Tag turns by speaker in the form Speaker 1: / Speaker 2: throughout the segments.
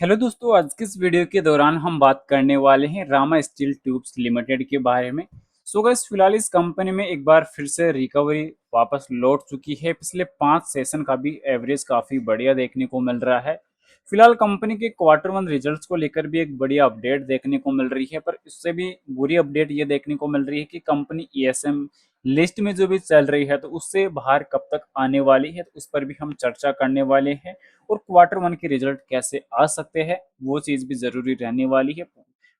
Speaker 1: Hello दोस्तों, आज की इस वीडियो के दौरान हम बात करने वाले हैं रामा स्टील ट्यूब्स लिमिटेड के बारे में। सो गाइस, फिलहाल इस कंपनी में एक बार फिर से रिकवरी वापस लौट चुकी है। पिछले 5 सेशन का भी एवरेज काफ़ी बढ़िया देखने को मिल रहा है। फिलहाल कंपनी के क्वार्टर वन रिजल्ट्स को लेकर भी एक बढ़िया अपडेट देखने को मिल रही है, पर इससे भी बुरी अपडेट ये देखने को मिल रही है कि कंपनी ईएसएम लिस्ट में जो भी चल रही है तो उससे बाहर कब तक आने वाली है, तो उस पर भी हम चर्चा करने वाले हैं। और क्वार्टर वन के रिजल्ट कैसे आ सकते हैं वो चीज़ भी ज़रूरी रहने वाली है।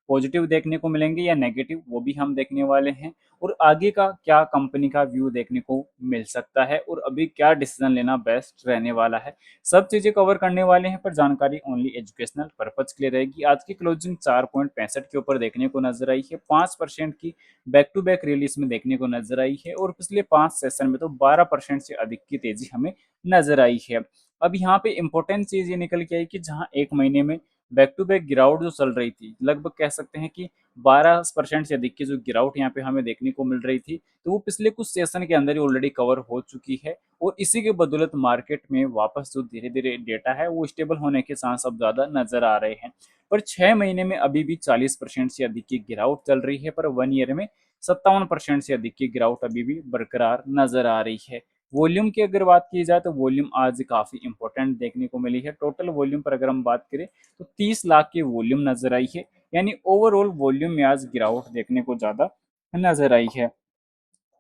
Speaker 1: पॉजिटिव देखने को मिलेंगे या नेगेटिव, वो भी हम देखने वाले हैं। और आगे का क्या कंपनी का व्यू देखने को मिल सकता है और अभी क्या डिसीजन लेना बेस्ट रहने वाला है, सब चीज़ें कवर करने वाले हैं। पर जानकारी ओनली एजुकेशनल पर्पज के लिए रहेगी। आज की क्लोजिंग 4.65 के ऊपर देखने को नजर आई है। 5% की बैक टू बैक रैली इसमें देखने को नजर आई है और पिछले 5 सेशन में तो 12% से अधिक की तेजी हमें नजर आई है। अब यहाँ पे इम्पोर्टेंट चीज ये निकल के आई कि जहाँ एक महीने में बैक टू बैक गिरावट जो चल रही थी, लगभग कह सकते हैं कि 12% से अधिक की जो गिरावट यहाँ पे हमें देखने को मिल रही थी, तो वो पिछले कुछ सेशन के अंदर ही ऑलरेडी कवर हो चुकी है। और इसी के बदौलत मार्केट में वापस जो धीरे धीरे डेटा है वो स्टेबल होने के चांस अब ज्यादा नजर आ रहे हैं। पर 6 महीने में अभी भी 40% से अधिक की गिरावट चल रही है, पर 1 ईयर में 57% से अधिक की गिरावट अभी भी बरकरार नजर आ रही है। वॉल्यूम की अगर बात की जाए तो वॉल्यूम आज काफ़ी इंपॉर्टेंट देखने को मिली है। टोटल वॉल्यूम पर अगर हम बात करें तो 30 लाख की वॉल्यूम नजर आई है, यानी ओवरऑल वॉल्यूम में आज गिरावट देखने को ज़्यादा नजर आई है।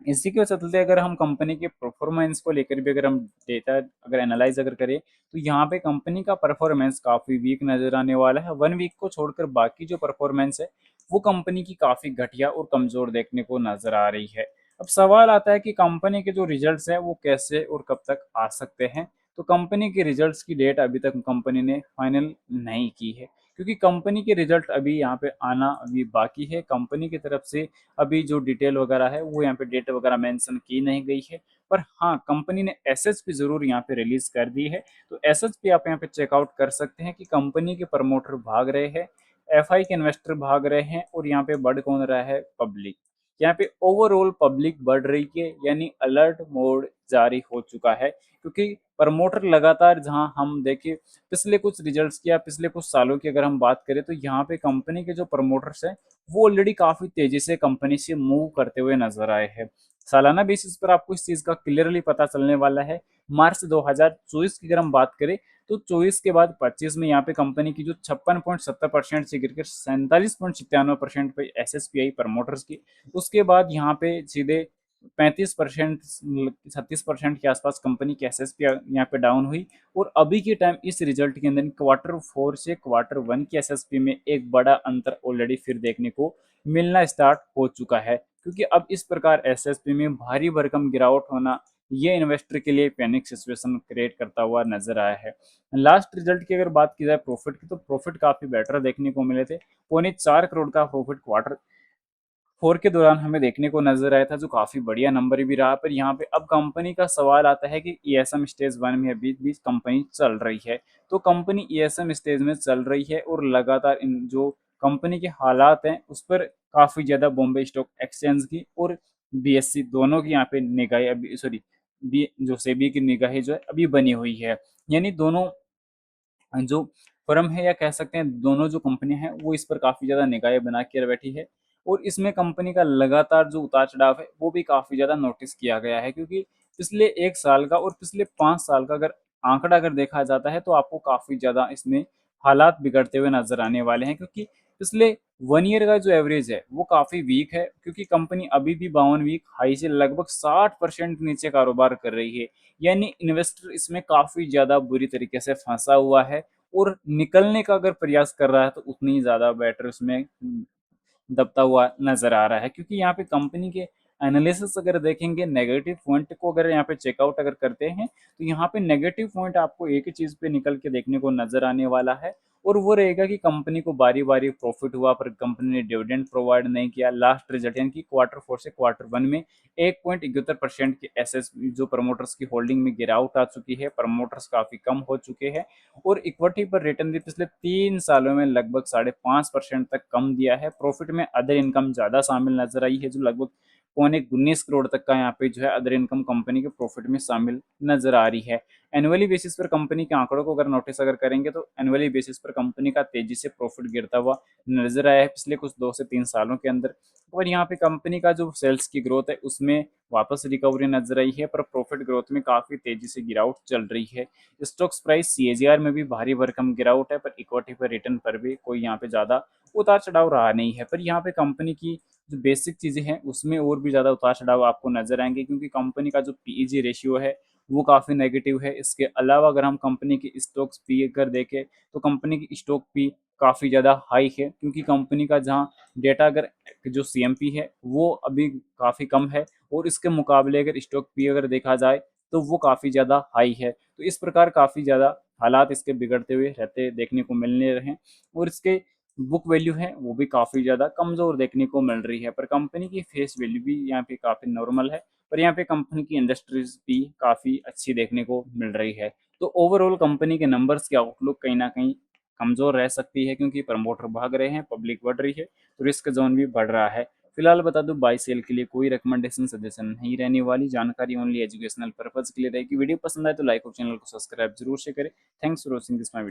Speaker 1: इसी के चलते अगर हम कंपनी के परफॉर्मेंस को लेकर भी अगर हम डेटा अगर एनालाइज अगर करें तो यहाँ पे कंपनी का परफॉर्मेंस काफ़ी वीक नजर आने वाला है। 1 वीक को छोड़कर बाकी जो परफॉर्मेंस है वो कंपनी की काफ़ी घटिया और कमज़ोर देखने को नजर आ रही है। अब सवाल आता है कि कंपनी के जो रिजल्ट्स हैं वो कैसे और कब तक आ सकते हैं। तो कंपनी के रिजल्ट्स की डेट अभी तक कंपनी ने फाइनल नहीं की है, क्योंकि कंपनी के रिजल्ट अभी यहाँ पे आना अभी बाकी है। कंपनी की तरफ से अभी जो डिटेल वगैरह है वो यहाँ पे डेट वगैरह मेंशन की नहीं गई है। पर हाँ, कंपनी ने एसएचपी जरूर यहाँ पे रिलीज कर दी है। तो एसएचपी आप यहाँ पे चेकआउट कर सकते हैं कि कंपनी के प्रमोटर भाग रहे हैं, एफआई के इन्वेस्टर भाग रहे हैं और यहाँ पे बढ़ कौन रहा है, पब्लिक। यहाँ पे ओवरऑल पब्लिक बढ़ रही है, यानी अलर्ट मोड जारी हो चुका है। क्योंकि प्रमोटर लगातार, जहां हम देखें पिछले कुछ रिजल्ट्स की या पिछले कुछ सालों की अगर हम बात करें, तो यहाँ पे कंपनी के जो प्रमोटर्स हैं वो ऑलरेडी काफी तेजी से कंपनी से मूव करते हुए नजर आए हैं। सालाना बेसिस पर आपको इस चीज का क्लियरली पता चलने वाला है। मार्च 2024 की अगर हम बात करें तो 24 के बाद 25 में यहाँ पे कंपनी की जो 56.70% से गिरकर 47.97% पे एसएसपीआई प्रमोटर्स की, उसके बाद यहाँ पे सीधे 35% 36% के आसपास कंपनी की एसएसपी यहाँ पे डाउन हुई। और अभी के टाइम इस रिजल्ट के अंदर क्वार्टर फोर से क्वार्टर वन की एसएसपी में एक बड़ा अंतर ऑलरेडी फिर देखने को मिलना स्टार्ट हो चुका है। क्योंकि अब इस प्रकार एसएसपी में भारी भरकम गिरावट होना ये इन्वेस्टर के लिए पैनिक सिचुएशन क्रिएट करता हुआ नजर आया है। लास्ट रिजल्ट की अगर बात की जाए प्रॉफिट की, तो प्रॉफिट काफी बेटर देखने को मिले थे। 4.25 करोड़ का प्रॉफिट क्वार्टर फोर के दौरान हमें देखने को नजर आया था, जो काफी बढ़िया नंबर भी रहा। पर यहाँ पे अब कंपनी का सवाल आता है कि ईएसएम स्टेज वन में अभी भी कंपनी चल रही है। तो कंपनी ईएसएम स्टेज में चल रही है और लगातार इन जो कंपनी के हालात हैं उस पर काफी ज्यादा बॉम्बे स्टॉक एक्सचेंज की और बीएससी दोनों की यहाँ पे निगाहें अभी, सॉरी, बी जो सेबी की निगाहें जो है अभी बनी हुई है। यानी दोनों जो फर्म है या कह सकते हैं दोनों जो कंपनियां हैं वो इस पर काफ़ी ज़्यादा निगाहें बना कर बैठी है। और इसमें कंपनी का लगातार जो उतार चढ़ाव है वो भी काफ़ी ज़्यादा नोटिस किया गया है। क्योंकि पिछले 1 साल का और पिछले 5 साल का अगर आंकड़ा अगर देखा जाता है तो आपको काफ़ी ज़्यादा इसमें हालात बिगड़ते हुए नजर आने वाले हैं। क्योंकि पिछले 1 ईयर का जो एवरेज है वो काफ़ी वीक है, क्योंकि कंपनी अभी भी 52 वीक हाई से लगभग 60% नीचे कारोबार कर रही है। यानी इन्वेस्टर इसमें काफ़ी ज़्यादा बुरी तरीके से फंसा हुआ है और निकलने का अगर प्रयास कर रहा है तो उतनी ही ज़्यादा बेटर उसमें दबता हुआ नजर आ रहा है। क्योंकि यहाँ पे कंपनी के एनालिसिस अगर देखेंगे, नेगेटिव पॉइंट को अगर यहाँ पे चेकआउट अगर करते हैं तो यहाँ पे नेगेटिव पॉइंट आपको एक ही चीज़ पे निकल के देखने को नजर आने वाला है। और वो रहेगा कि कंपनी को बारी बारी प्रॉफिट हुआ पर कंपनी ने डिविडेंड प्रोवाइड नहीं किया। लास्ट रिजल्ट यानी कि क्वार्टर फोर से क्वार्टर वन में 1.71% के एसएस जो प्रमोटर्स की होल्डिंग में गिरावट आ चुकी है, प्रमोटर्स काफी कम हो चुके हैं। और इक्विटी पर रिटर्न भी पिछले 3 सालों में लगभग 5.5% तक कम दिया है। प्रॉफिट में अदर इनकम ज्यादा शामिल नजर आई है, जो लगभग 19 करोड़ तक का यहाँ पे जो है अदर इनकम कंपनी के प्रॉफिट में शामिल नजर आ रही है। एनुअली बेसिस पर कंपनी के आंकड़ों को अगर नोटिस अगर करेंगे तो एनुअली बेसिस पर कंपनी का तेजी से प्रॉफिट गिरता हुआ नजर आया है पिछले कुछ 2 से 3 सालों के अंदर। और यहाँ पे कंपनी का जो सेल्स की ग्रोथ है उसमें वापस रिकवरी नजर आई है, पर प्रॉफिट ग्रोथ में काफी तेजी से गिरावट चल रही है। स्टॉक्स प्राइस सीएजीआर में भी भारी भरकम गिरावट है, पर इक्विटी पर रिटर्न पर भी कोई यहाँ पे ज्यादा उतार चढ़ाव रहा नहीं है। पर यहाँ पे कंपनी की जो बेसिक चीजें हैं उसमें और भी ज्यादा उतार चढ़ाव आपको नजर आएंगे, क्योंकि कंपनी का जो पीईजी रेशियो है वो काफी नेगेटिव है। इसके अलावा अगर हम कंपनी की स्टॉक्स पी अगर देखें तो कंपनी की स्टॉक पी काफी ज्यादा हाई है, क्योंकि कंपनी का जहाँ डेटा अगर जो सीएमपी है वो अभी काफी कम है, और इसके मुकाबले अगर स्टॉक पी अगर देखा जाए तो वो काफी ज्यादा हाई है। तो इस प्रकार काफी ज्यादा हालात इसके बिगड़ते हुए रहते देखने को मिलने रहे हैं, और इसके बुक वैल्यू है वो भी काफी ज्यादा कमजोर देखने को मिल रही है। पर कंपनी की फेस वैल्यू भी यहाँ पे काफी नॉर्मल है, पर यहाँ पे कंपनी की इंडस्ट्रीज भी काफी अच्छी देखने को मिल रही है। तो ओवरऑल कंपनी के नंबर्स की आउटलुक कहीं ना कहीं कमजोर रह सकती है, क्योंकि प्रमोटर भाग रहे हैं, पब्लिक बढ़ रही है, तो रिस्क जोन भी बढ़ रहा है। फिलहाल बता दूं बाई सेल के लिए कोई रिकमेंडेशन सजेशन नहीं रहने वाली, जानकारी ओनली एजुकेशनल पर्पज के लिए रहेगी। वीडियो पसंद आए तो लाइक और चैनल को सब्सक्राइब जरूर से करें। Thanks for watching this my video.